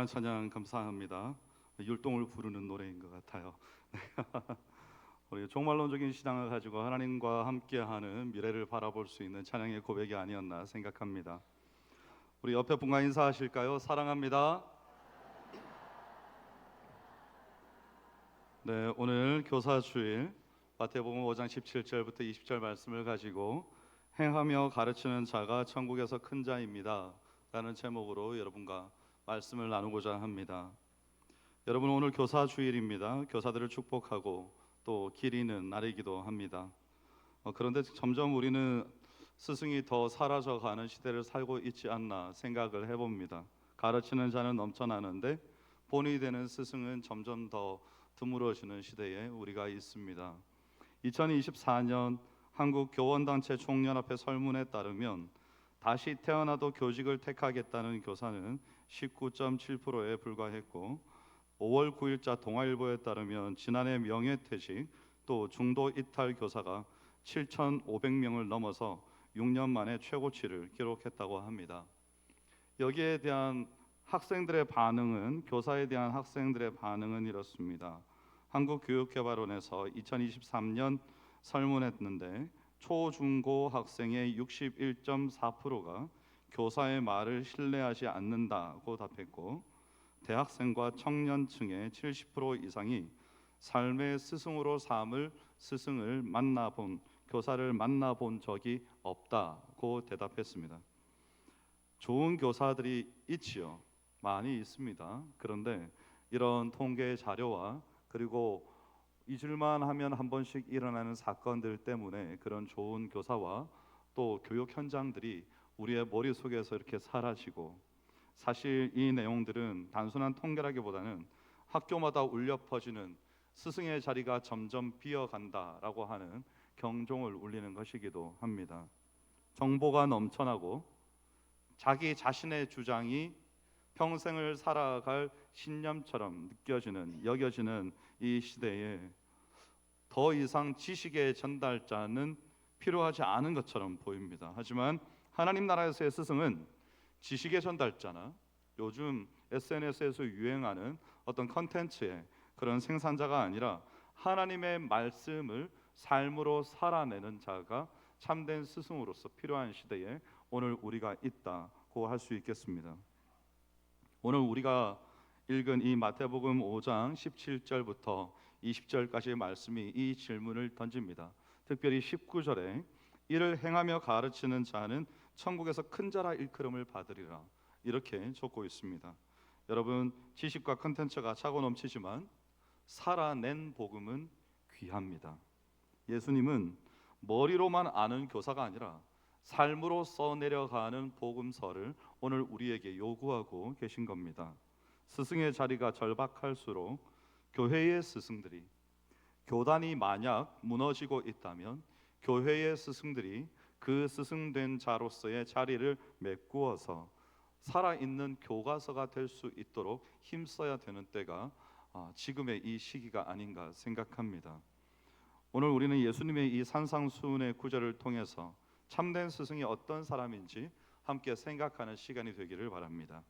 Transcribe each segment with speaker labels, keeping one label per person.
Speaker 1: 귀한 찬양 감사합니다. 율동을 부르는 노래인 것 같아요. 우리 종말론적인 신앙을 가지고 하나님과 함께하는 미래를 바라볼 수 있는 찬양의 고백이 아니었나 생각합니다. 우리 옆에 분과 인사하실까요? 사랑합니다. 네, 오늘 교사주일 마태복음 5장 17절부터 20절 말씀을 가지고 행하며 가르치는 자가 천국에서 큰 자입니다 라는 제목으로 여러분과 말씀을 나누고자 합니다. 여러분, 오늘 교사주일입니다. 교사들을 축복하고 또 기리는 날이기도 합니다. 그런데 점점 우리는 스승이 더 사라져가는 시대를 살고 있지 않나 생각을 해봅니다. 가르치는 자는 넘쳐나는데 본이 되는 스승은 점점 더 드물어지는 시대에 우리가 있습니다. 2024년 한국교원단체 총연합회 설문에 따르면 다시 태어나도 교직을 택하겠다는 교사는 19.7%에 불과했고, 5월 9일자 동아일보에 따르면 지난해 명예퇴직 또 중도 이탈 교사가 7,500명을 넘어서 6년 만에 최고치를 기록했다고 합니다. 여기에 대한 학생들의 반응은, 교사에 대한 학생들의 반응은 이렇습니다. 한국교육개발원에서 2023년 설문했는데 초중고 학생의 61.4%가 교사의 말을 신뢰하지 않는다고 답했고, 대학생과 청년층의 70% 이상이 삶의 스승으로 삼을 스승을 만나본, 교사를 만나본 적이 없다고 대답했습니다. 좋은 교사들이 있지요. 많이 있습니다. 그런데 이런 통계 자료와 그리고 잊을만 하면 한 번씩 일어나는 사건들 때문에 그런 좋은 교사와 또 교육 현장들이 우리의 머릿속에서 이렇게 사라지고, 사실 이 내용들은 단순한 통계라기보다는 학교마다 울려 퍼지는 스승의 자리가 점점 비어간다라고 하는 경종을 울리는 것이기도 합니다. 정보가 넘쳐나고 자기 자신의 주장이 평생을 살아갈 신념처럼 여겨지는 이 시대에 더 이상 지식의 전달자는 필요하지 않은 것처럼 보입니다. 하지만 하나님 나라에서의 스승은 지식의 전달자나 요즘 SNS에서 유행하는 어떤 컨텐츠의 그런 생산자가 아니라 하나님의 말씀을 삶으로 살아내는 자가 참된 스승으로서 필요한 시대에 오늘 우리가 있다고 할 수 있겠습니다. 오늘 우리가 읽은 이 마태복음 5장 17절부터 20절까지의 말씀이 이 질문을 던집니다. 특별히 19절에 이를 행하며 가르치는 자는 천국에서 큰 자라 일컬음을 받으리라, 이렇게 적고 있습니다. 여러분, 지식과 컨텐츠가 차고 넘치지만 살아낸 복음은 귀합니다. 예수님은 머리로만 아는 교사가 아니라 삶으로 써내려가는 복음서를 오늘 우리에게 요구하고 계신 겁니다. 스승의 자리가 절박할수록 교회의 스승들이, 교단이 만약 무너지고 있다면 교회의 스승들이 그 스승된 자로서의 자리를 메꾸어서 살아있는 교과서가 될 수 있도록 힘써야 되는 때가 지금의 이 시기가 아닌가 생각합니다. 오늘 우리는 예수님의 이 산상수훈의 구절을 통해서 참된 스승이 어떤 사람인지 함께 생각하는 시간이 되기를 바랍니다.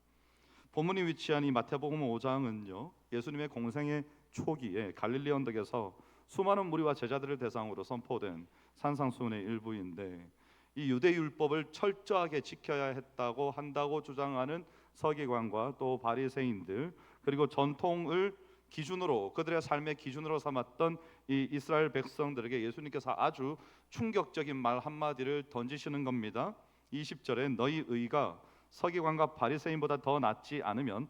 Speaker 1: 본문이 위치한 이 마태복음 5장은요, 예수님의 공생의 초기에 갈릴리 언덕에서 수많은 무리와 제자들을 대상으로 선포된 산상수훈의 일부인데, 이 유대 율법을 철저하게 지켜야 한다고 주장하는 서기관과 또 바리새인들, 그리고 전통을 기준으로, 그들의 삶의 기준으로 삼았던 이 이스라엘 백성들에게 예수님께서 아주 충격적인 말 한마디를 던지시는 겁니다. 20절에 너희 의가 서기관과 바리새인보다 더 낫지 않으면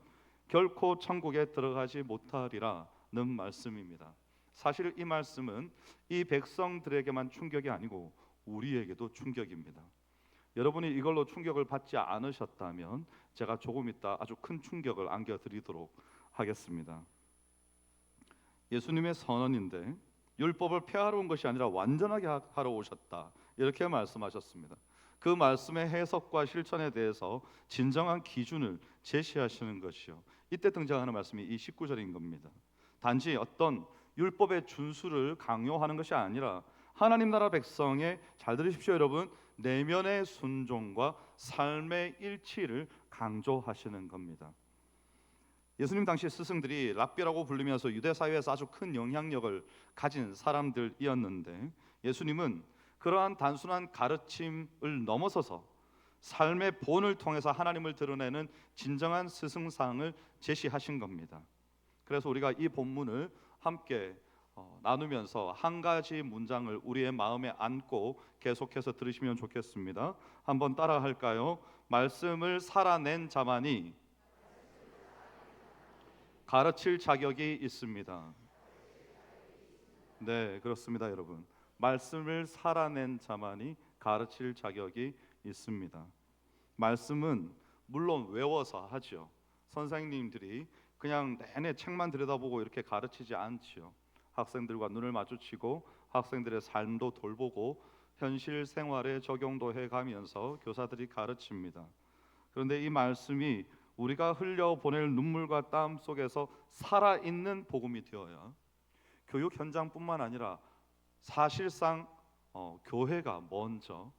Speaker 1: 결코 천국에 들어가지 못하리라는 말씀입니다. 사실 이 말씀은 이 백성들에게만 충격이 아니고 우리에게도 충격입니다. 여러분이 이걸로 충격을 받지 않으셨다면 제가 조금 이따 아주 큰 충격을 안겨드리도록 하겠습니다. 예수님의 선언인데 율법을 폐하러 온 것이 아니라 완전하게 하러 오셨다, 이렇게 말씀하셨습니다. 그 말씀의 해석과 실천에 대해서 진정한 기준을 제시하시는 것이요, 이때 등장하는 말씀이 이 19절인 겁니다. 단지 어떤 율법의 준수를 강요하는 것이 아니라 하나님 나라 백성의, 잘 들으십시오 여러분, 내면의 순종과 삶의 일치를 강조하시는 겁니다. 예수님 당시 스승들이 랍비라고 불리면서 유대 사회에서 아주 큰 영향력을 가진 사람들이었는데, 예수님은 그러한 단순한 가르침을 넘어서서 삶의 본을 통해서 하나님을 드러내는 진정한 스승상을 제시하신 겁니다. 그래서 우리가 이 본문을 함께 나누면서 한 가지 문장을 우리의 마음에 안고 계속해서 들으시면 좋겠습니다. 한번 따라 할까요? 말씀을 살아낸 자만이 가르칠 자격이 있습니다. 네, 그렇습니다, 여러분. 말씀을 살아낸 자만이 가르칠 자격이 있습니다. 말씀은 물론 외워서 하죠. 선생님들이 그냥 내내 책만 들여다보고 이렇게 가르치지 않지요. 학생들과 눈을 마주치고 학생들의 삶도 돌보고 현실 생활에 적용도 해가면서 교사들이 가르칩니다. 그런데 이 말씀이 우리가 흘려보낼 눈물과 땀 속에서 살아있는 복음이 되어야 교육 현장뿐만 아니라 사실상 교회가 먼저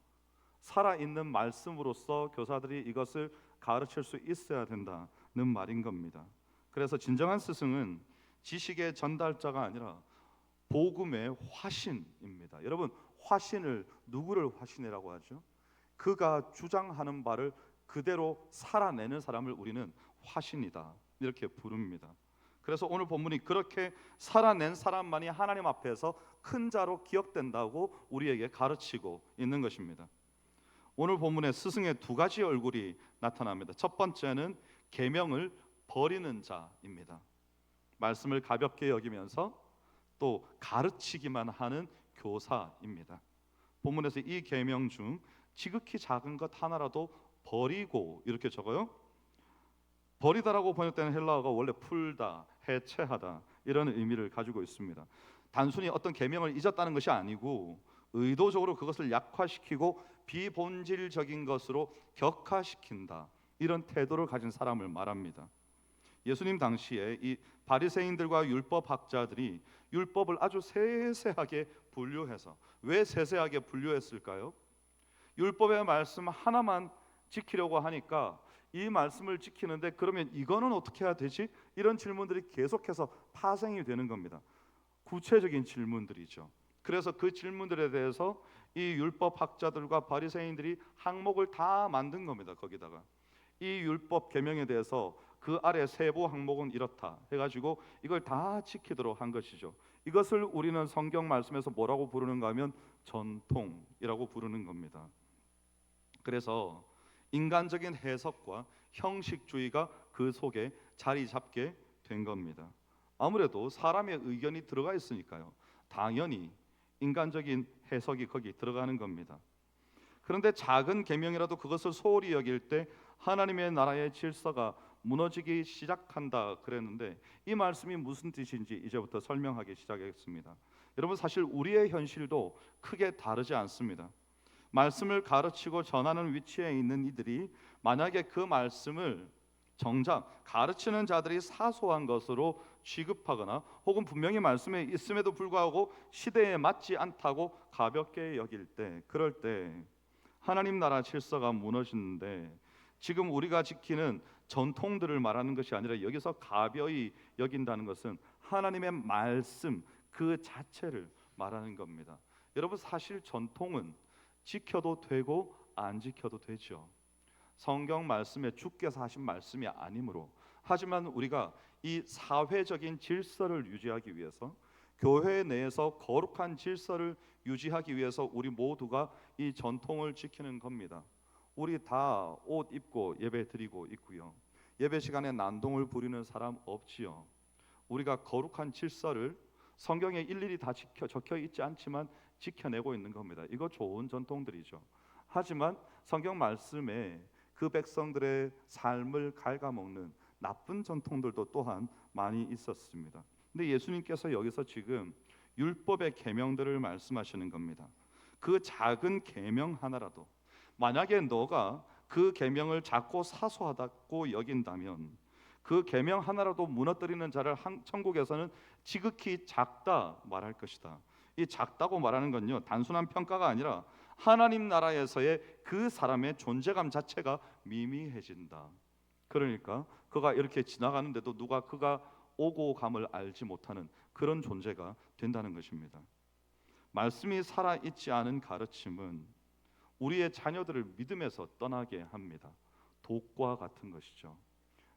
Speaker 1: 살아있는 말씀으로써 교사들이 이것을 가르칠 수 있어야 된다는 말인 겁니다. 그래서 진정한 스승은 지식의 전달자가 아니라 복음의 화신입니다. 여러분, 화신을 누구를 화신이라고 하죠? 그가 주장하는 바를 그대로 살아내는 사람을 우리는 화신이다 이렇게 부릅니다. 그래서 오늘 본문이 그렇게 살아낸 사람만이 하나님 앞에서 큰 자로 기억된다고 우리에게 가르치고 있는 것입니다. 오늘 본문에 스승의 두 가지 얼굴이 나타납니다. 첫 번째는 계명을 버리는 자입니다. 말씀을 가볍게 여기면서 또 가르치기만 하는 교사입니다. 본문에서 이 계명 중 지극히 작은 것 하나라도 버리고 이렇게 적어요. 버리다라고 번역되는 헬라어가 원래 풀다, 해체하다 이런 의미를 가지고 있습니다. 단순히 어떤 계명을 잊었다는 것이 아니고 의도적으로 그것을 약화시키고 비본질적인 것으로 격화시킨다, 이런 태도를 가진 사람을 말합니다. 예수님 당시에 이 바리새인들과 율법학자들이 율법을 아주 세세하게 분류해서, 왜 세세하게 분류했을까요? 율법의 말씀 하나만 지키려고 하니까 이 말씀을 지키는데 그러면 이거는 어떻게 해야 되지? 이런 질문들이 계속해서 파생이 되는 겁니다. 구체적인 질문들이죠. 그래서 그 질문들에 대해서 이 율법학자들과 바리새인들이 항목을 다 만든 겁니다. 거기다가 이 율법 계명에 대해서 그 아래 세부 항목은 이렇다 해가지고 이걸 다 지키도록 한 것이죠. 이것을 우리는 성경 말씀에서 뭐라고 부르는가 하면 전통이라고 부르는 겁니다. 그래서 인간적인 해석과 형식주의가 그 속에 자리 잡게 된 겁니다. 아무래도 사람의 의견이 들어가 있으니까요. 당연히 인간적인 해석이 거기 들어가는 겁니다. 그런데 작은 계명이라도 그것을 소홀히 여길 때 하나님의 나라의 질서가 무너지기 시작한다 그랬는데, 이 말씀이 무슨 뜻인지 이제부터 설명하기 시작하겠습니다. 여러분, 사실 우리의 현실도 크게 다르지 않습니다. 말씀을 가르치고 전하는 위치에 있는 이들이 만약에 그 말씀을 정작 가르치는 자들이 사소한 것으로 취급하거나 혹은 분명히 말씀에 있음에도 불구하고 시대에 맞지 않다고 가볍게 여길 때, 그럴 때 하나님 나라 질서가 무너지는데, 지금 우리가 지키는 전통들을 말하는 것이 아니라 여기서 가벼이 여긴다는 것은 하나님의 말씀 그 자체를 말하는 겁니다. 여러분, 사실 전통은 지켜도 되고 안 지켜도 되죠. 성경 말씀에 주께서 하신 말씀이 아니므로. 하지만 우리가 이 사회적인 질서를 유지하기 위해서, 교회 내에서 거룩한 질서를 유지하기 위해서 우리 모두가 이 전통을 지키는 겁니다. 우리 다 옷 입고 예배 드리고 있고요. 예배 시간에 난동을 부리는 사람 없지요. 우리가 거룩한 질서를 성경에 일일이 다 적혀 있지 않지만 지켜내고 있는 겁니다. 이거 좋은 전통들이죠. 하지만 성경 말씀에 그 백성들의 삶을 갉아먹는 나쁜 전통들도 또한 많이 있었습니다. 근데 예수님께서 여기서 지금 율법의 계명들을 말씀하시는 겁니다. 그 작은 계명 하나라도, 만약에 너가 그 계명을 작고 사소하다고 여긴다면 그 계명 하나라도 무너뜨리는 자를 천국에서는 지극히 작다 말할 것이다. 이 작다고 말하는 건요, 단순한 평가가 아니라 하나님 나라에서의 그 사람의 존재감 자체가 미미해진다. 그러니까 그가 이렇게 지나가는데도 누가 그가 오고 감을 알지 못하는 그런 존재가 된다는 것입니다. 말씀이 살아있지 않은 가르침은 우리의 자녀들을 믿음에서 떠나게 합니다. 독과 같은 것이죠.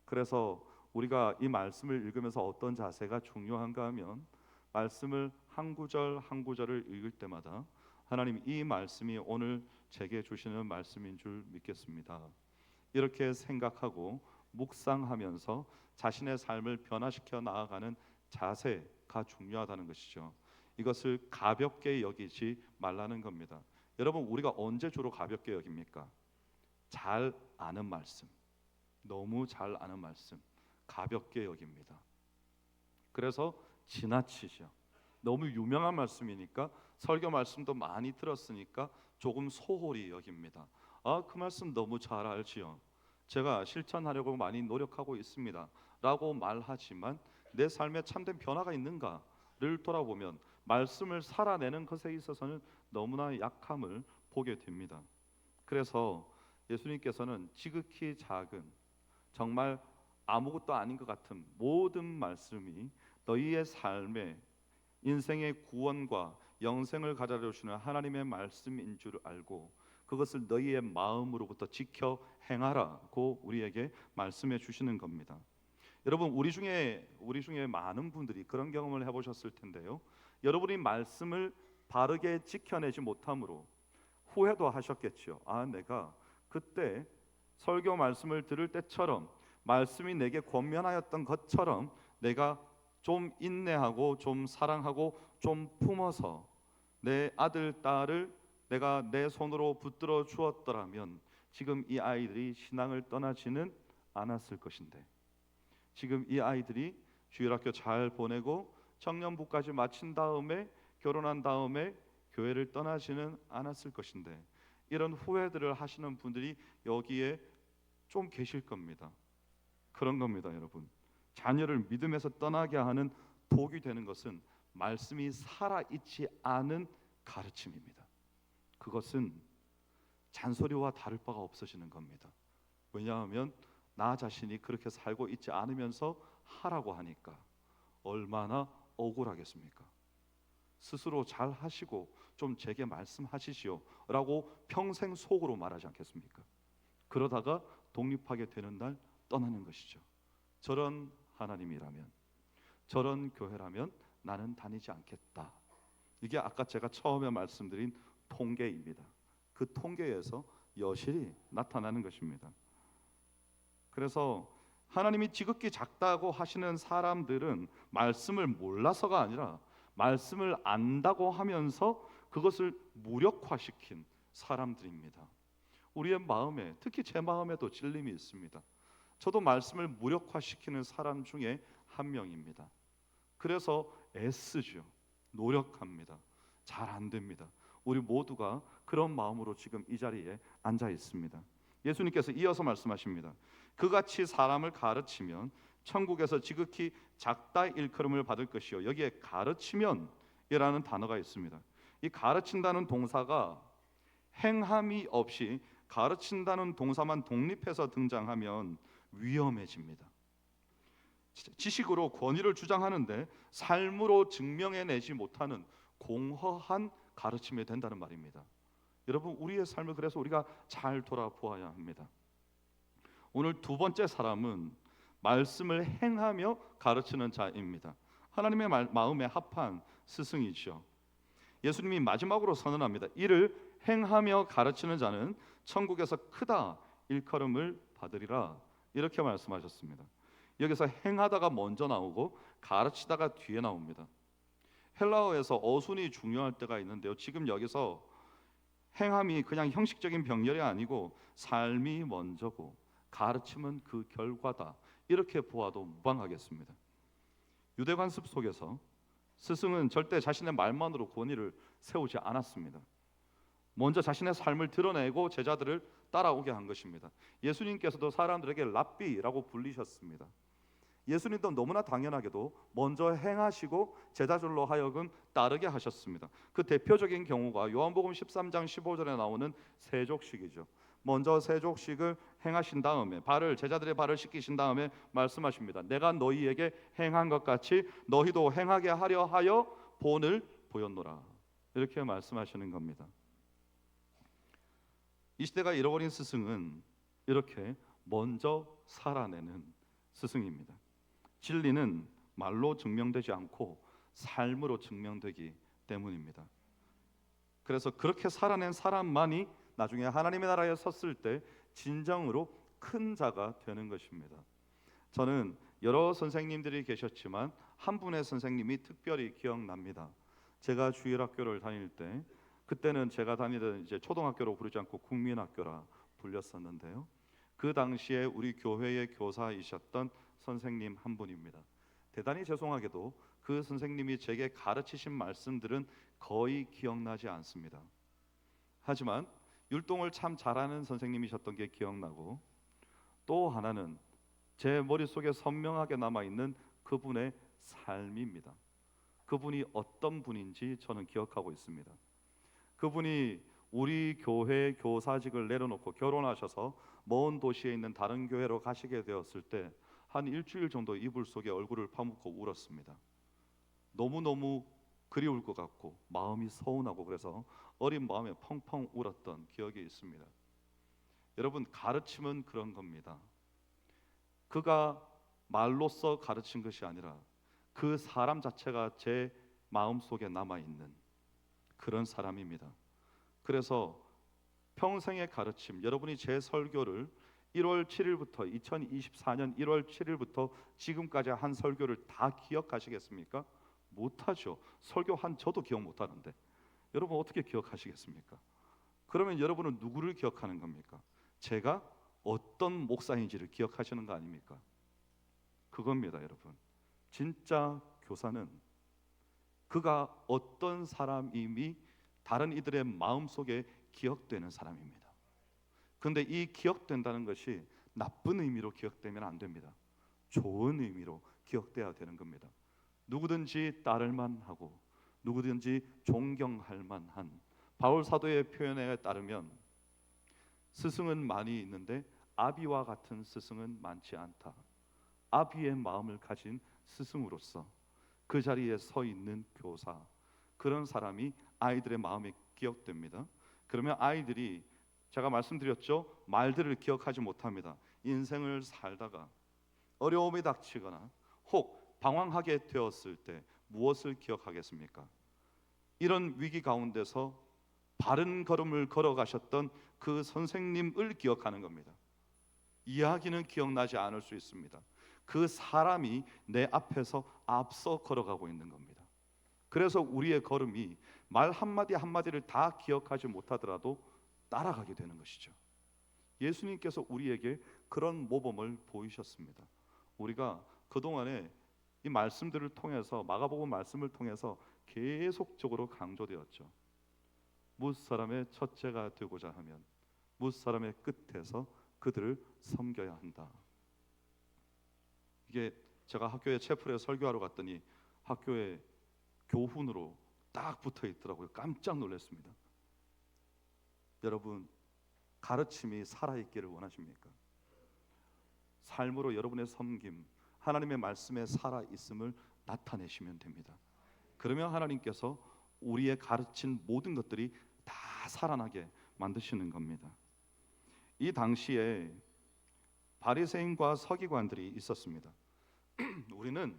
Speaker 1: 그래서 우리가 이 말씀을 읽으면서 어떤 자세가 중요한가 하면, 말씀을 한 구절 한 구절을 읽을 때마다 하나님, 이 말씀이 오늘 제게 주시는 말씀인 줄 믿겠습니다, 이렇게 생각하고 묵상하면서 자신의 삶을 변화시켜 나아가는 자세가 중요하다는 것이죠. 이것을 가볍게 여기지 말라는 겁니다. 여러분, 우리가 언제 주로 가볍게 여깁니까? 잘 아는 말씀, 너무 잘 아는 말씀 가볍게 여깁니다. 그래서 지나치죠. 너무 유명한 말씀이니까, 설교 말씀도 많이 들었으니까 조금 소홀히 여깁니다. 그 말씀 너무 잘 알지요, 제가 실천하려고 많이 노력하고 있습니다 라고 말하지만 내 삶에 참된 변화가 있는가를 돌아보면 말씀을 살아내는 것에 있어서는 너무나 약함을 보게 됩니다. 그래서 예수님께서는 지극히 작은, 정말 아무것도 아닌 것 같은 모든 말씀이 너희의 삶에 인생의 구원과 영생을 가져다 주시는 하나님의 말씀인 줄 알고 그것을 너희의 마음으로부터 지켜 행하라고 우리에게 말씀해 주시는 겁니다. 여러분, 우리 중에 많은 분들이 그런 경험을 해보셨을 텐데요, 여러분이 말씀을 바르게 지켜내지 못함으로 후회도 하셨겠죠. 내가 그때 설교 말씀을 들을 때처럼, 말씀이 내게 권면하였던 것처럼 내가 좀 인내하고 좀 사랑하고 좀 품어서 내 아들 딸을 내가 내 손으로 붙들어 주었더라면 지금 이 아이들이 신앙을 떠나지는 않았을 것인데, 지금 이 아이들이 주일학교 잘 보내고 청년부까지 마친 다음에 결혼한 다음에 교회를 떠나지는 않았을 것인데, 이런 후회들을 하시는 분들이 여기에 좀 계실 겁니다. 그런 겁니다, 여러분. 자녀를 믿음에서 떠나게 하는 독이 되는 것은 말씀이 살아있지 않은 가르침입니다. 그것은 잔소리와 다를 바가 없어지는 겁니다. 왜냐하면 나 자신이 그렇게 살고 있지 않으면서 하라고 하니까 얼마나 억울하겠습니까? 스스로 잘 하시고 좀 제게 말씀하시시오 라고 평생 속으로 말하지 않겠습니까? 그러다가 독립하게 되는 날 떠나는 것이죠. 저런 하나님이라면, 저런 교회라면 나는 다니지 않겠다. 이게 아까 제가 처음에 말씀드린 통계입니다. 그 통계에서 여실히 나타나는 것입니다. 그래서 하나님이 지극히 작다고 하시는 사람들은 말씀을 몰라서가 아니라 말씀을 안다고 하면서 그것을 무력화시킨 사람들입니다. 우리의 마음에, 특히 제 마음에도 질림이 있습니다. 저도 말씀을 무력화시키는 사람 중에 한 명입니다. 그래서 애쓰죠. 노력합니다. 잘 안 됩니다. 우리 모두가 그런 마음으로 지금 이 자리에 앉아 있습니다. 예수님께서 이어서 말씀하십니다. 그같이 사람을 가르치면 천국에서 지극히 작다 일컬음을 받을 것이요. 여기에 가르치면이라는 단어가 있습니다. 이 가르친다는 동사가 행함이 없이 가르친다는 동사만 독립해서 등장하면 위험해집니다. 지식으로 권위를 주장하는데 삶으로 증명해내지 못하는 공허한 가르침이 된다는 말입니다. 여러분, 우리의 삶을 그래서 우리가 잘 돌아보아야 합니다. 오늘 두 번째 사람은 말씀을 행하며 가르치는 자입니다. 하나님의 마음에 합한 스승이죠. 예수님이 마지막으로 선언합니다. 이를 행하며 가르치는 자는 천국에서 크다 일컬음을 받으리라, 이렇게 말씀하셨습니다. 여기서 행하다가 먼저 나오고 가르치다가 뒤에 나옵니다. 헬라어에서 어순이 중요할 때가 있는데요, 지금 여기서 행함이 그냥 형식적인 병렬이 아니고 삶이 먼저고 가르침은 그 결과다, 이렇게 보아도 무방하겠습니다. 유대 관습 속에서 스승은 절대 자신의 말만으로 권위를 세우지 않았습니다. 먼저 자신의 삶을 드러내고 제자들을 따라오게 한 것입니다. 예수님께서도 사람들에게 랍비라고 불리셨습니다. 예수님도 너무나 당연하게도 먼저 행하시고 제자들로 하여금 따르게 하셨습니다. 그 대표적인 경우가 요한복음 13장 15절에 나오는 세족식이죠.
Speaker 2: 먼저 세족식을 행하신 다음에 제자들의 발을 씻기신 다음에 말씀하십니다. 내가 너희에게 행한 것 같이 너희도 행하게 하려 하여 본을 보였노라. 이렇게 말씀하시는 겁니다. 이 시대가 잃어버린 스승은 이렇게 먼저 살아내는 스승입니다. 진리는 말로 증명되지 않고 삶으로 증명되기 때문입니다. 그래서 그렇게 살아낸 사람만이 나중에 하나님의 나라에 섰을 때 진정으로 큰 자가 되는 것입니다. 저는 여러 선생님들이 계셨지만 한 분의 선생님이 특별히 기억납니다. 제가 주일학교를 다닐 때, 그때는 제가 다니던 이제 초등학교로 부르지 않고 국민학교라 불렸었는데요. 그 당시에 우리 교회의 교사이셨던 선생님 한 분입니다. 대단히 죄송하게도 그 선생님이 제게 가르치신 말씀들은 거의 기억나지 않습니다. 하지만 율동을 참 잘하는 선생님이셨던 게 기억나고, 또 하나는 제 머릿속에 선명하게 남아있는 그분의 삶입니다. 그분이 어떤 분인지 저는 기억하고 있습니다. 그분이 우리 교회 교사직을 내려놓고 결혼하셔서 먼 도시에 있는 다른 교회로 가시게 되었을 때 한 일주일 정도 이불 속에 얼굴을 파묻고 울었습니다. 너무너무 그리울 것 같고 마음이 서운하고, 그래서 어린 마음에 펑펑 울었던 기억이 있습니다. 여러분, 가르침은 그런 겁니다. 그가 말로써 가르친 것이 아니라 그 사람 자체가 제 마음속에 남아있는 그런 사람입니다. 그래서 평생의 가르침, 여러분이 제 설교를 1월 7일부터 2024년 1월 7일부터 지금까지 한 설교를 다 기억하시겠습니까? 못하죠. 설교 한 저도 기억 못하는데 여러분 어떻게 기억하시겠습니까? 그러면 여러분은 누구를 기억하는 겁니까? 제가 어떤 목사인지를 기억하시는 거 아닙니까? 그겁니다, 여러분. 진짜 교사는 그가 어떤 사람임이 다른 이들의 마음속에 기억되는 사람입니다. 그런데 이 기억된다는 것이 나쁜 의미로 기억되면 안 됩니다. 좋은 의미로 기억돼야 되는 겁니다. 누구든지 따를 만하고 누구든지 존경할 만한, 바울 사도의 표현에 따르면 스승은 많이 있는데 아비와 같은 스승은 많지 않다. 아비의 마음을 가진 스승으로서 그 자리에 서 있는 교사, 그런 사람이 아이들의 마음에 기억됩니다. 그러면 아이들이, 제가 말씀드렸죠, 말들을 기억하지 못합니다. 인생을 살다가 어려움이 닥치거나 혹 방황하게 되었을 때 무엇을 기억하겠습니까? 이런 위기 가운데서 바른 걸음을 걸어가셨던 그 선생님을 기억하는 겁니다. 이야기는 기억나지 않을 수 있습니다. 그 사람이 내 앞에서 앞서 걸어가고 있는 겁니다. 그래서 우리의 걸음이 말 한마디 한마디를 다 기억하지 못하더라도 따라가게 되는 것이죠. 예수님께서 우리에게 그런 모범을 보이셨습니다. 우리가 그동안에 이 말씀들을 통해서, 마가복음 말씀을 통해서 계속적으로 강조되었죠. 무릇 사람의 첫째가 되고자 하면 무릇 사람의 끝에서 그들을 섬겨야 한다. 이게 제가 학교에 채플에 설교하러 갔더니 학교에 교훈으로 딱 붙어 있더라고요. 깜짝 놀랐습니다. 여러분, 가르침이 살아있기를 원하십니까? 삶으로 여러분의 섬김, 하나님의 말씀에 살아있음을 나타내시면 됩니다. 그러면 하나님께서 우리의 가르친 모든 것들이 다 살아나게 만드시는 겁니다. 이 당시에 바리새인과 서기관들이 있었습니다. 우리는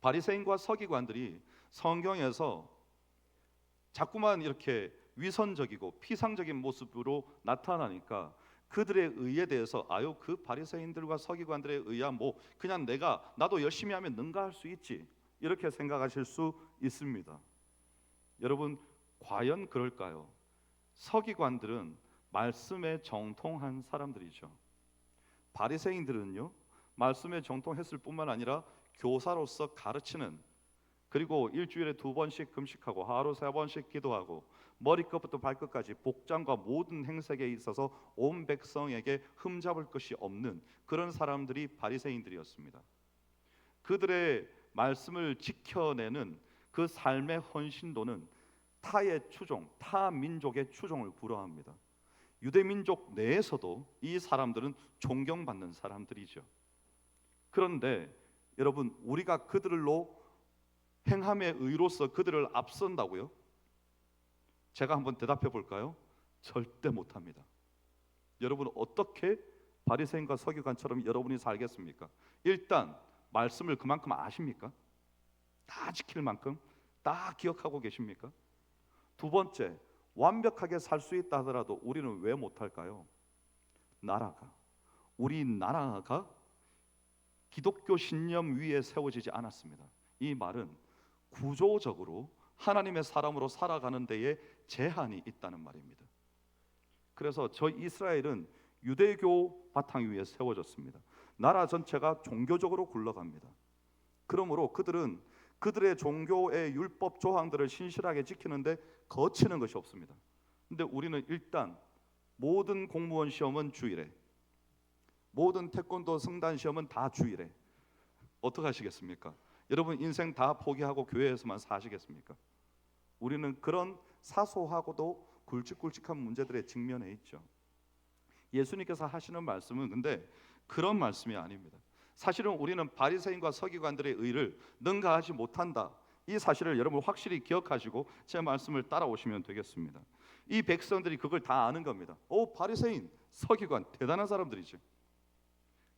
Speaker 2: 바리새인과 서기관들이 성경에서 자꾸만 이렇게 위선적이고 피상적인 모습으로 나타나니까 그들의 의에 대해서 아유, 그 바리새인들과 서기관들의 의야 뭐 그냥 나도 열심히 하면 능가할 수 있지, 이렇게 생각하실 수 있습니다. 여러분, 과연 그럴까요? 서기관들은 말씀에 정통한 사람들이죠. 바리새인들은요, 말씀에 정통했을 뿐만 아니라 교사로서 가르치는, 그리고 일주일에 2번씩 금식하고 하루 3번씩 기도하고 머리끝부터 발끝까지 복장과 모든 행색에 있어서 온 백성에게 흠잡을 것이 없는 그런 사람들이 바리새인들이었습니다. 그들의 말씀을 지켜내는 그 삶의 헌신도는 타의 추종, 타 민족의 추종을 불허합니다. 유대 민족 내에서도 이 사람들은 존경받는 사람들이죠. 그런데 여러분, 우리가 그들로 행함의 의로서 그들을 앞선다고요? 제가 한번 대답해 볼까요? 절대 못합니다. 여러분, 어떻게 바리새인과 서기관처럼 여러분이 살겠습니까? 일단 말씀을 그만큼 아십니까? 다 지킬 만큼 다 기억하고 계십니까? 두 번째, 완벽하게 살 수 있다 하더라도 우리는 왜 못할까요? 우리 나라가 기독교 신념 위에 세워지지 않았습니다. 이 말은 구조적으로 하나님의 사람으로 살아가는 데에 제한이 있다는 말입니다. 그래서 저 이스라엘은 유대교 바탕 위에 세워졌습니다. 나라 전체가 종교적으로 굴러갑니다. 그러므로 그들은 그들의 종교의 율법 조항들을 신실하게 지키는데 거치는 것이 없습니다. 근데 우리는 일단 모든 공무원 시험은 주일에, 모든 태권도 승단 시험은 다 주일에. 어떻게 하시겠습니까? 여러분 인생 다 포기하고 교회에서만 사시겠습니까? 우리는 그런 사소하고도 굵직굵직한 문제들에 직면해 있죠. 예수님께서 하시는 말씀은 근데 그런 말씀이 아닙니다. 사실은 우리는 바리새인과 서기관들의 의를 능가하지 못한다. 이 사실을 여러분 확실히 기억하시고 제 말씀을 따라오시면 되겠습니다. 이 백성들이 그걸 다 아는 겁니다. 바리새인, 서기관 대단한 사람들이지.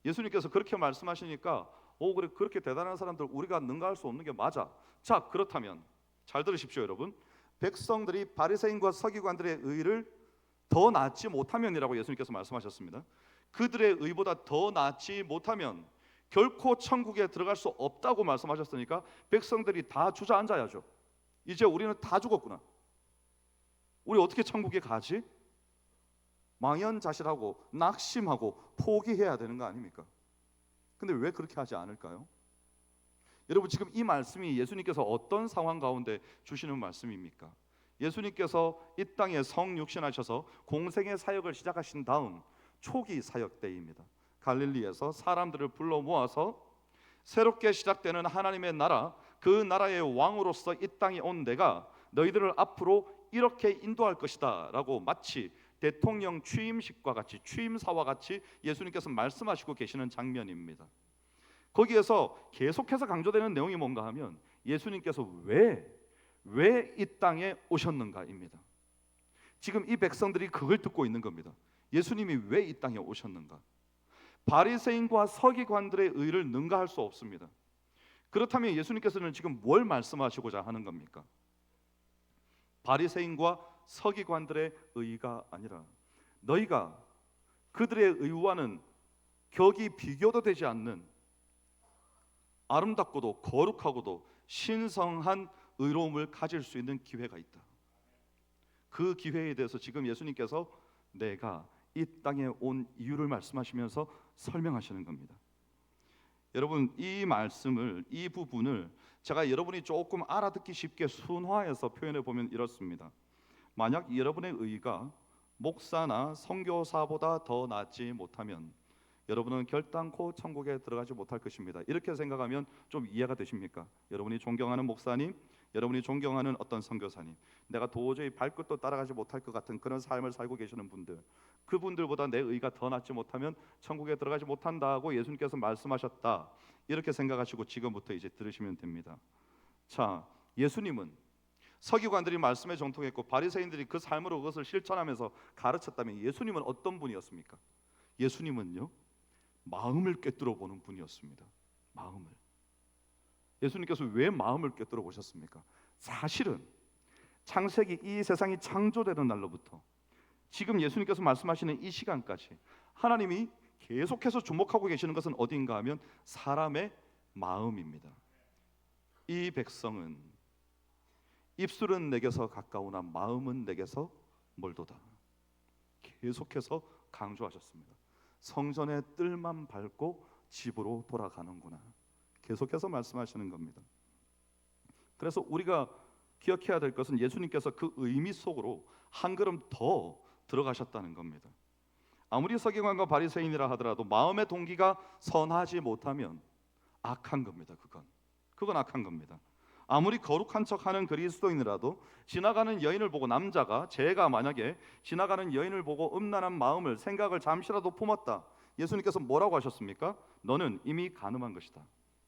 Speaker 2: 예수님께서 그렇게 말씀하시니까 그래, 그렇게 대단한 사람들 우리가 능가할 수 없는 게 맞아. 자, 그렇다면 잘 들으십시오, 여러분. 백성들이 바리새인과 서기관들의 의를 더 낳지 못하면이라고 예수님께서 말씀하셨습니다. 그들의 의보다 더 낳지 못하면 결코 천국에 들어갈 수 없다고 말씀하셨으니까 백성들이 다 주저앉아야죠. 이제 우리는 다 죽었구나. 우리 어떻게 천국에 가지? 망연자실하고 낙심하고 포기해야 되는 거 아닙니까? 근데 왜 그렇게 하지 않을까요? 여러분, 지금 이 말씀이 예수님께서 어떤 상황 가운데 주시는 말씀입니까? 예수님께서 이 땅에 성육신하셔서 공생의 사역을 시작하신 다음 초기 사역 때입니다. 갈릴리에서 사람들을 불러 모아서 새롭게 시작되는 하나님의 나라, 그 나라의 왕으로서 이 땅에 온 내가 너희들을 앞으로 이렇게 인도할 것이다 라고 마치 대통령 취임식과 같이, 취임사와 같이 예수님께서 말씀하시고 계시는 장면입니다. 거기에서 계속해서 강조되는 내용이 뭔가 하면 예수님께서 왜 이 땅에 오셨는가입니다. 지금 이 백성들이 그걸 듣고 있는 겁니다. 예수님이 왜 이 땅에 오셨는가? 바리새인과 서기관들의 의를 능가할 수 없습니다. 그렇다면 예수님께서는 지금 뭘 말씀하시고자 하는 겁니까? 바리새인과 서기관들의 의가 아니라 너희가 그들의 의와는 격이 비교도 되지 않는 아름답고도 거룩하고도 신성한 의로움을 가질 수 있는 기회가 있다. 그 기회에 대해서 지금 예수님께서 내가 이 땅에 온 이유를 말씀하시면서 설명하시는 겁니다. 여러분, 이 말씀을, 이 부분을 제가 여러분이 조금 알아듣기 쉽게 순화해서 표현해 보면 이렇습니다. 만약 여러분의 의가 목사나 선교사보다 더 낫지 못하면 여러분은 결단코 천국에 들어가지 못할 것입니다. 이렇게 생각하면 좀 이해가 되십니까? 여러분이 존경하는 목사님, 여러분이 존경하는 어떤 선교사님, 내가 도저히 발끝도 따라가지 못할 것 같은 그런 삶을 살고 계시는 분들, 그분들보다 내 의가 더 낫지 못하면 천국에 들어가지 못한다고 예수님께서 말씀하셨다. 이렇게 생각하시고 지금부터 이제 들으시면 됩니다. 자, 예수님은 서기관들이 말씀에 정통했고 바리새인들이 그 삶으로 그것을 실천하면서 가르쳤다면 예수님은 어떤 분이었습니까? 예수님은요, 마음을 꿰뚫어 보는 분이었습니다. 마음을. 예수님께서 왜 마음을 꿰뚫어 보셨습니까? 사실은 창세기 이 세상이 창조되는 날로부터 지금 예수님께서 말씀하시는 이 시간까지 하나님이 계속해서 주목하고 계시는 것은 어딘가 하면 사람의 마음입니다. 이 백성은 입술은 내게서 가까우나 마음은 내게서 멀도다. 계속해서 강조하셨습니다. 성전의 뜰만 밟고 집으로 돌아가는구나. 계속해서 말씀하시는 겁니다. 그래서 우리가 기억해야 될 것은 예수님께서 그 의미 속으로 한 걸음 더 들어가셨다는 겁니다. 아무리 서기관과 바리새인이라 하더라도 마음의 동기가 선하지 못하면 악한 겁니다. 그건 악한 겁니다. 아무리 거룩한 척하는 그리스도인이라도 지나가는 여인을 보고 제가 만약에 지나가는 여인을 보고 음란한 마음을 생각을 잠시라도 품었다. 예수님께서 뭐라고 하셨습니까? 너는 이미 간음한 것이다.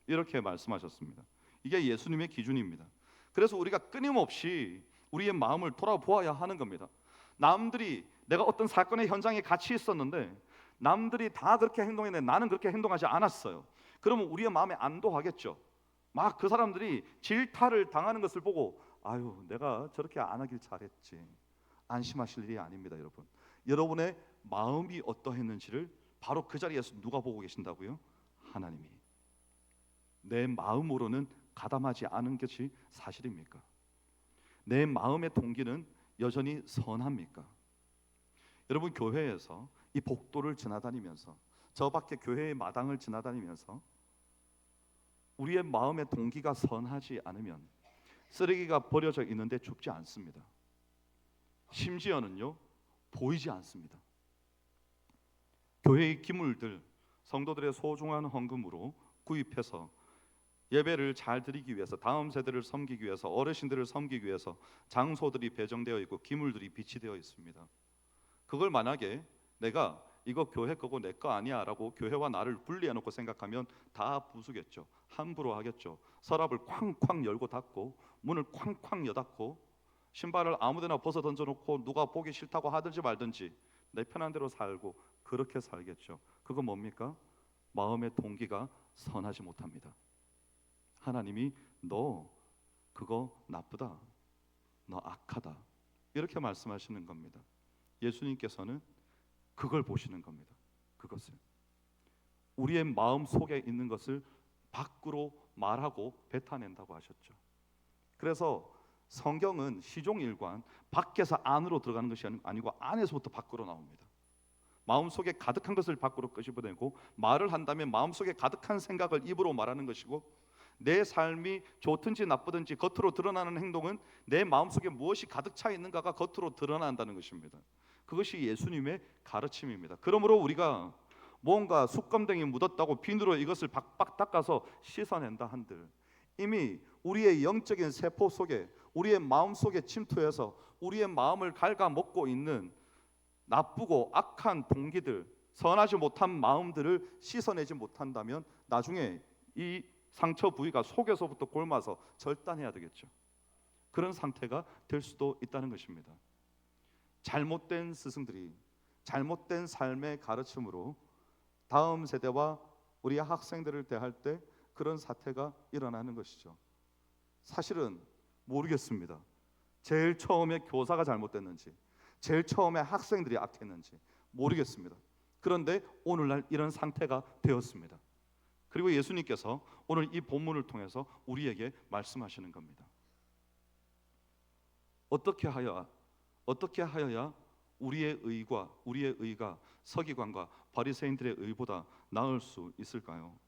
Speaker 2: 이렇게 말씀하셨습니다. 이게 예수님의 기준입니다. 그래서 우리가 끊임없이 우리의 마음을 돌아보아야 하는 겁니다. 내가 어떤 사건의 현장에 같이 있었는데 남들이 다 그렇게 행동했는데 나는 그렇게 행동하지 않았어요. 그러면 우리의 마음에 안도하겠죠. 막 그 사람들이 질타를 당하는 것을 보고 아유, 내가 저렇게 안 하길 잘했지. 안심하실 일이 아닙니다, 여러분. 여러분의 마음이 어떠했는지를 바로 그 자리에서 누가 보고 계신다고요? 하나님이. 내 마음으로는 가담하지 않은 것이 사실입니까? 내 마음의 동기는 여전히 선합니까? 여러분, 교회에서 이 복도를 지나다니면서 저 밖에 교회의 마당을 지나다니면서 우리의 마음의 동기가 선하지 않으면 쓰레기가 버려져 있는데 줍지 않습니다. 심지어는요, 보이지 않습니다. 교회의 기물들, 성도들의 소중한 헌금으로 구입해서 예배를 잘 드리기 위해서, 다음 세대를 섬기기 위해서, 어르신들을 섬기기 위해서 장소들이 배정되어 있고 기물들이 비치되어 있습니다. 그걸 만약에 내가 이거 교회 거고 내 거 아니야 라고 교회와 나를 분리해 놓고 생각하면 다 부수겠죠. 함부로 하겠죠. 서랍을 쾅쾅 열고 닫고 문을 쾅쾅 여닫고 신발을 아무데나 벗어 던져놓고 누가 보기 싫다고 하든지 말든지 내 편한 대로 살고 그렇게 살겠죠. 그거 뭡니까? 마음의 동기가 선하지 못합니다. 하나님이 너 그거 나쁘다, 너 악하다 이렇게 말씀하시는 겁니다. 예수님께서는 그걸 보시는 겁니다. 그것을 우리의 마음 속에 있는 것을 밖으로 말하고 뱉어낸다고 하셨죠. 그래서 성경은 시종일관 밖에서 안으로 들어가는 것이 아니고 안에서부터 밖으로 나옵니다. 마음속에 가득한 것을 밖으로 끄집어내고 말을 한다면 마음속에 가득한 생각을 입으로 말하는 것이고 내 삶이 좋든지 나쁘든지 겉으로 드러나는 행동은 내 마음속에 무엇이 가득 차 있는가가 겉으로 드러난다는 것입니다. 그것이 예수님의 가르침입니다. 그러므로 우리가 뭔가 숯검댕이 묻었다고 비누로 이것을 박박 닦아서 씻어낸다 한들 이미 우리의 영적인 세포 속에 우리의 마음 속에 침투해서 우리의 마음을 갉아먹고 있는 나쁘고 악한 동기들, 선하지 못한 마음들을 씻어내지 못한다면 나중에 이 상처 부위가 속에서부터 곪아서 절단해야 되겠죠. 그런 상태가 될 수도 있다는 것입니다. 잘못된 스승들이 잘못된 삶의 가르침으로 다음 세대와 우리 학생들을 대할 때 그런 사태가 일어나는 것이죠. 사실은 모르겠습니다. 제일 처음에 교사가 잘못됐는지 제일 처음에 학생들이 악했는지 모르겠습니다. 그런데 오늘날 이런 상태가 되었습니다. 그리고 예수님께서 오늘 이 본문을 통해서 우리에게 말씀하시는 겁니다. 어떻게 하여야 우리의 의가 서기관과 바리새인들의 의보다 나을 수 있을까요?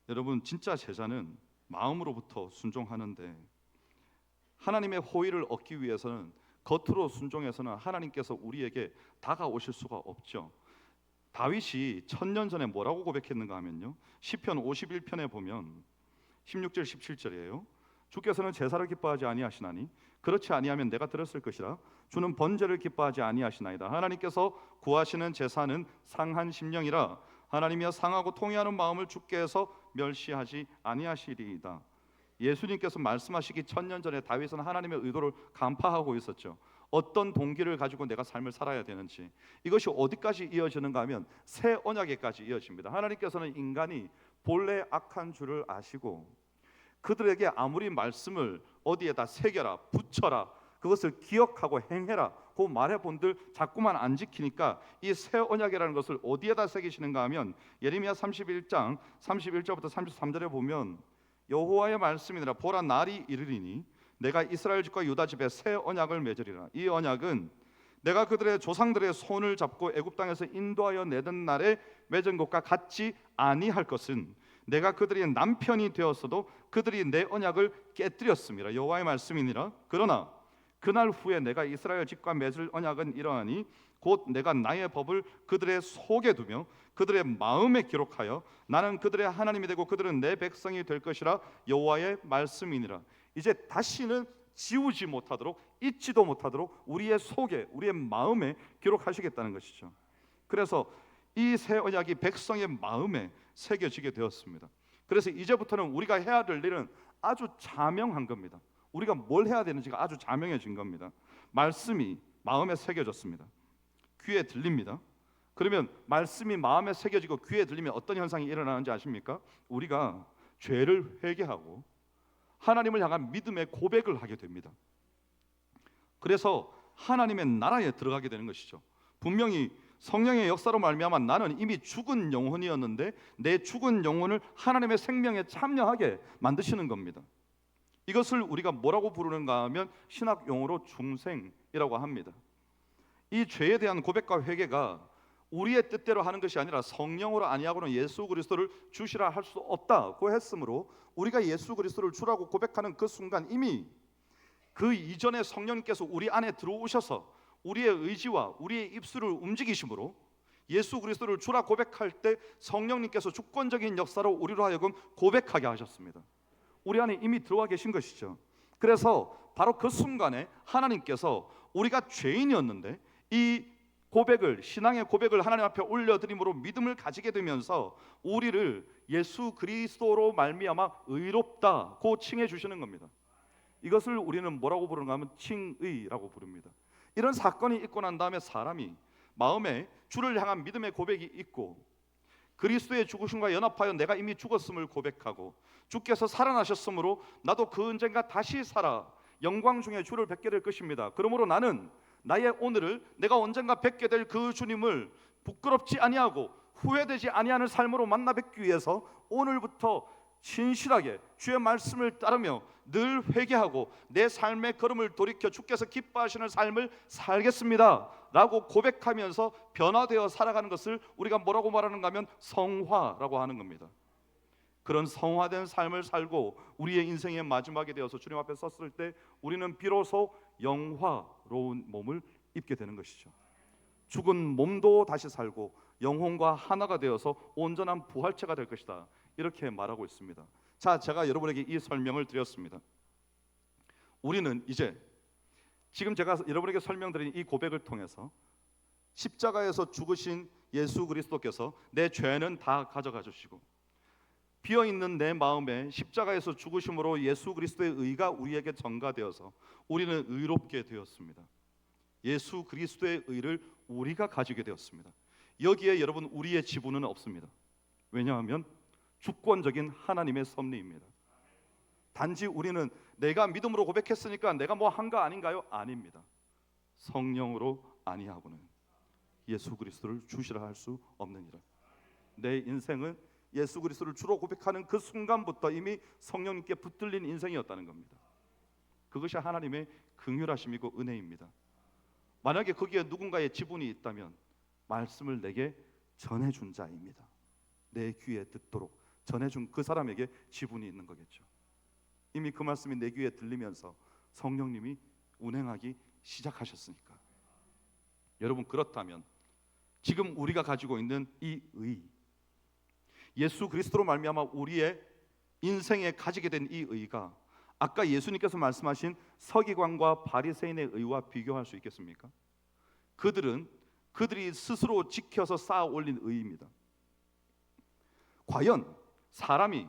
Speaker 2: 여러분, 진짜 제자는 마음으로부터 순종하는데 하나님의 호의를 얻기 위해서는 겉으로 순종해서는 하나님께서 우리에게 다가오실 수가 없죠. 다윗이 1000년 전에 뭐라고 고백했는가 하면요, 시편 51편에 보면 16절 17절이에요. 주께서는 제사를 기뻐하지 아니하시나니 그렇지 아니하면 내가 들었을 것이라. 주는 번제를 기뻐하지 아니하시나이다. 하나님께서 구하시는 제사는 상한 심령이라. 하나님이여 상하고 통회하는 마음을 주께 해서 멸시하지 아니하시리이다. 예수님께서 말씀하시기 1000년 전에 다윗은 하나님의 의도를 간파하고 있었죠. 어떤 동기를 가지고 내가 삶을 살아야 되는지, 이것이 어디까지 이어지는가 하면 새 언약에까지 이어집니다. 하나님께서는 인간이 본래 악한 줄을 아시고 그들에게 아무리 말씀을 어디에다 새겨라, 붙여라, 그것을 기억하고 행해라 그 말해본들 자꾸만 안 지키니까 이 새 언약이라는 것을 어디에다 새기시는가 하면 예레미야 31장 31절부터 33절에 보면 여호와의 말씀이니라. 보라, 날이 이르리니 내가 이스라엘 집과 유다 집에 새 언약을 맺으리라. 이 언약은 내가 그들의 조상들의 손을 잡고 애굽 땅에서 인도하여 내던 날에 맺은 것과 같지 아니할 것은 내가 그들의 남편이 되었어도 그들이 내 언약을 깨뜨렸습니다. 여호와의 말씀이니라. 그러나 그날 후에 내가 이스라엘 집과 맺을 언약은 이러하니 곧 내가 나의 법을 그들의 속에 두며 그들의 마음에 기록하여 나는 그들의 하나님이 되고 그들은 내 백성이 될 것이라 여호와의 말씀이니라. 이제 다시는 지우지 못하도록, 잊지도 못하도록 우리의 속에, 우리의 마음에 기록하시겠다는 것이죠. 그래서 이 새 언약이 백성의 마음에 새겨지게 되었습니다. 그래서 이제부터는 우리가 해야 될 일은 아주 자명한 겁니다. 우리가 뭘 해야 되는지가 아주 자명해진 겁니다. 말씀이 마음에 새겨졌습니다. 귀에 들립니다. 그러면 말씀이 마음에 새겨지고 귀에 들리면 어떤 현상이 일어나는지 아십니까? 우리가 죄를 회개하고 하나님을 향한 믿음의 고백을 하게 됩니다. 그래서 하나님의 나라에 들어가게 되는 것이죠. 분명히 성령의 역사로 말미암아 나는 이미 죽은 영혼이었는데 내 죽은 영혼을 하나님의 생명에 참여하게 만드시는 겁니다. 이것을 우리가 뭐라고 부르는가 하면 신학 용어로 중생이라고 합니다. 이 죄에 대한 고백과 회개가 우리의 뜻대로 하는 것이 아니라 성령으로 아니하고는 예수 그리스도를 주시라 할 수 없다고 했으므로 우리가 예수 그리스도를 주라고 고백하는 그 순간 이미 그 이전에 성령님께서 우리 안에 들어오셔서 우리의 의지와 우리의 입술을 움직이심으로 예수 그리스도를 주라 고백할 때 성령님께서 주권적인 역사로 우리로 하여금 고백하게 하셨습니다. 우리 안에 이미 들어와 계신 것이죠. 그래서 바로 그 순간에 하나님께서 우리가 죄인이었는데 이 고백을, 신앙의 고백을 하나님 앞에 올려드림으로 믿음을 가지게 되면서 우리를 예수 그리스도로 말미암아 의롭다고 칭해 주시는 겁니다. 이것을 우리는 뭐라고 부르는가 하면 칭의라고 부릅니다. 이런 사건이 있고 난 다음에 사람이 마음에 주를 향한 믿음의 고백이 있고 그리스도의 죽으심과 연합하여 내가 이미 죽었음을 고백하고 주께서 살아나셨으므로 나도 그 언젠가 다시 살아 영광 중에 주를 뵙게 될 것입니다. 그러므로 나는 나의 오늘을 내가 언젠가 뵙게 될 그 주님을 부끄럽지 아니하고 후회되지 아니하는 삶으로 만나 뵙기 위해서 오늘부터 신실하게 주의 말씀을 따르며 늘 회개하고 내 삶의 걸음을 돌이켜 주께서 기뻐하시는 삶을 살겠습니다 라고 고백하면서 변화되어 살아가는 것을 우리가 뭐라고 말하는가 하면 성화라고 하는 겁니다. 그런 성화된 삶을 살고 우리의 인생의 마지막이 되어서 주님 앞에 섰을 때 우리는 비로소 영화로운 몸을 입게 되는 것이죠. 죽은 몸도 다시 살고 영혼과 하나가 되어서 온전한 부활체가 될 것이다, 이렇게 말하고 있습니다. 자, 제가 여러분에게 이 설명을 드렸습니다. 우리는 이제 지금 제가 여러분에게 설명드린 이 고백을 통해서 십자가에서 죽으신 예수 그리스도께서 내 죄는 다 가져가 주시고 비어있는 내 마음에 십자가에서 죽으심으로 예수 그리스도의 의가 우리에게 전가되어서 우리는 의롭게 되었습니다. 예수 그리스도의 의를 우리가 가지게 되었습니다. 여기에 여러분 우리의 지분은 없습니다. 왜냐하면 주권적인 하나님의 섭리입니다. 단지 우리는 내가 믿음으로 고백했으니까 내가 뭐 한 거 아닌가요? 아닙니다. 성령으로 아니하고는 예수 그리스도를 주시라 할 수 없느니라. 내 인생은 예수 그리스도를 주로 고백하는 그 순간부터 이미 성령님께 붙들린 인생이었다는 겁니다. 그것이 하나님의 긍휼하심이고 은혜입니다. 만약에 거기에 누군가의 지분이 있다면 말씀을 내게 전해준 자입니다. 내 귀에 듣도록 전해준 그 사람에게 지분이 있는 거겠죠. 이미 그 말씀이 내 귀에 들리면서 성령님이 운행하기 시작하셨으니까. 여러분, 그렇다면 지금 우리가 가지고 있는 이 의, 예수 그리스도로 말미암아 우리의 인생에 가지게 된 이 의가 아까 예수님께서 말씀하신 서기관과 바리새인의 의와 비교할 수 있겠습니까? 그들이 스스로 지켜서 쌓아 올린 의입니다. 과연 사람이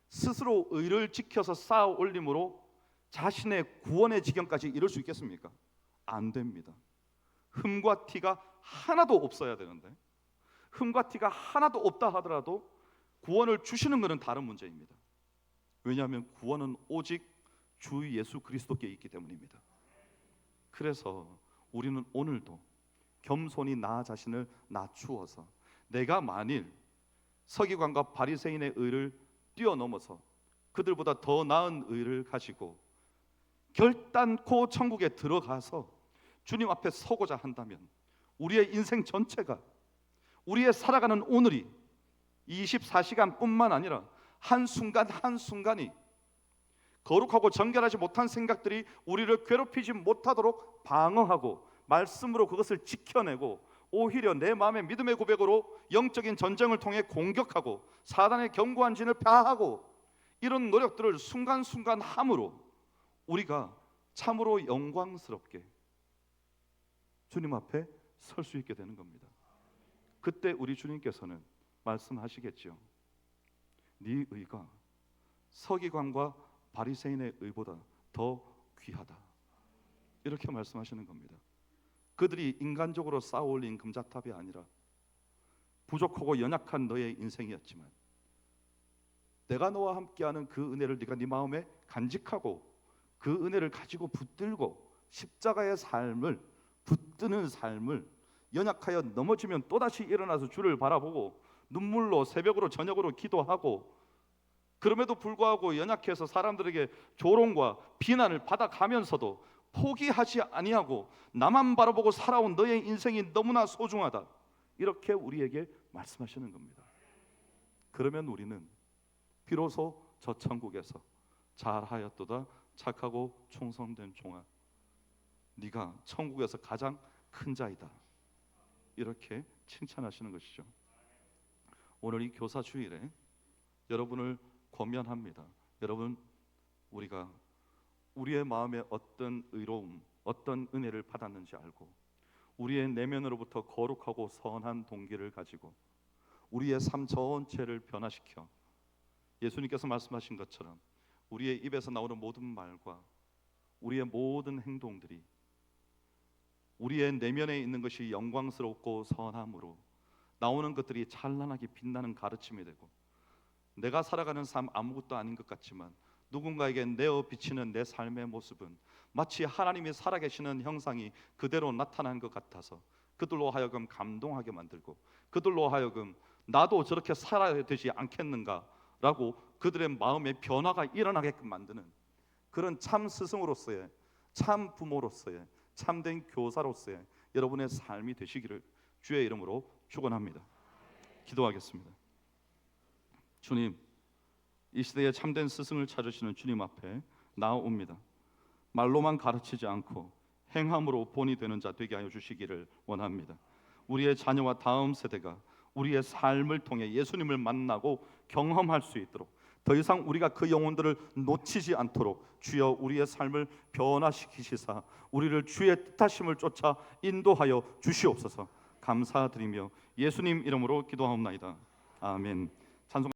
Speaker 2: 스스로 의를 지켜서 쌓아 올림으로 자신의 구원의 지경까지 이룰 수 있겠습니까? 안 됩니다. 흠과 티가 하나도 없어야 되는데 흠과 티가 하나도 없다 하더라도 구원을 주시는 것은 다른 문제입니다. 왜냐하면 구원은 오직 주 예수 그리스도께 있기 때문입니다. 그래서 우리는 오늘도 겸손히 나 자신을 낮추어서 내가 만일 서기관과 바리새인의 의를 뛰어넘어서 그들보다 더 나은 의를 가지고 결단코 천국에 들어가서 주님 앞에 서고자 한다면 우리의 인생 전체가, 우리의 살아가는 오늘이 24시간뿐만 아니라 한순간 한순간이 거룩하고 정결하지 못한 생각들이 우리를 괴롭히지 못하도록 방어하고 말씀으로 그것을 지켜내고 오히려 내 마음의 믿음의 고백으로 영적인 전쟁을 통해 공격하고 사단의 견고한 진을 폐하고 이런 노력들을 순간순간 함으로 우리가 참으로 영광스럽게 주님 앞에 설 수 있게 되는 겁니다. 그때 우리 주님께서는 말씀하시겠죠. 네 의가 서기관과 바리새인의 의보다 더 귀하다. 이렇게 말씀하시는 겁니다. 그들이 인간적으로 쌓아 올린 금자탑이 아니라 부족하고 연약한 너의 인생이었지만 내가 너와 함께하는 그 은혜를 네가 네 마음에 간직하고 그 은혜를 가지고 붙들고 십자가의 삶을 붙드는 삶을 연약하여 넘어지면 또다시 일어나서 주를 바라보고 눈물로 새벽으로 저녁으로 기도하고 그럼에도 불구하고 연약해서 사람들에게 조롱과 비난을 받아가면서도 포기하지 아니하고 나만 바라보고 살아온 너의 인생이 너무나 소중하다. 이렇게 우리에게 말씀하시는 겁니다. 그러면 우리는 비로소 저 천국에서 잘하였도다 착하고 충성된 종아, 네가 천국에서 가장 큰 자이다. 이렇게 칭찬하시는 것이죠. 오늘 이 교사 주일에 여러분을 권면합니다. 여러분, 우리가 우리의 마음에 어떤 의로움, 어떤 은혜를 받았는지 알고 우리의 내면으로부터 거룩하고 선한 동기를 가지고 우리의 삶 전체를 변화시켜 예수님께서 말씀하신 것처럼 우리의 입에서 나오는 모든 말과 우리의 모든 행동들이 우리의 내면에 있는 것이 영광스럽고 선함으로 나오는 것들이 찬란하게 빛나는 가르침이 되고 내가 살아가는 삶 아무것도 아닌 것 같지만 누군가에게 내어 비치는 내 삶의 모습은 마치 하나님이 살아계시는 형상이 그대로 나타난 것 같아서 그들로 하여금 감동하게 만들고 그들로 하여금 나도 저렇게 살아야 되지 않겠는가라고 그들의 마음에 변화가 일어나게끔 만드는 그런 참 스승으로서의 참 부모로서의 참된 교사로서의 여러분의 삶이 되시기를 주의 이름으로 축원합니다. 기도하겠습니다. 주님, 이 시대에 참된 스승을 찾으시는 주님 앞에 나아옵니다. 말로만 가르치지 않고 행함으로 본이 되는 자 되게 하여 주시기를 원합니다. 우리의 자녀와 다음 세대가 우리의 삶을 통해 예수님을 만나고 경험할 수 있도록 더 이상 우리가 그 영혼들을 놓치지 않도록 주여 우리의 삶을 변화시키시사 우리를 주의 뜻하심을 쫓아 인도하여 주시옵소서. 감사드리며 예수님 이름으로 기도하옵나이다. 아멘. 찬송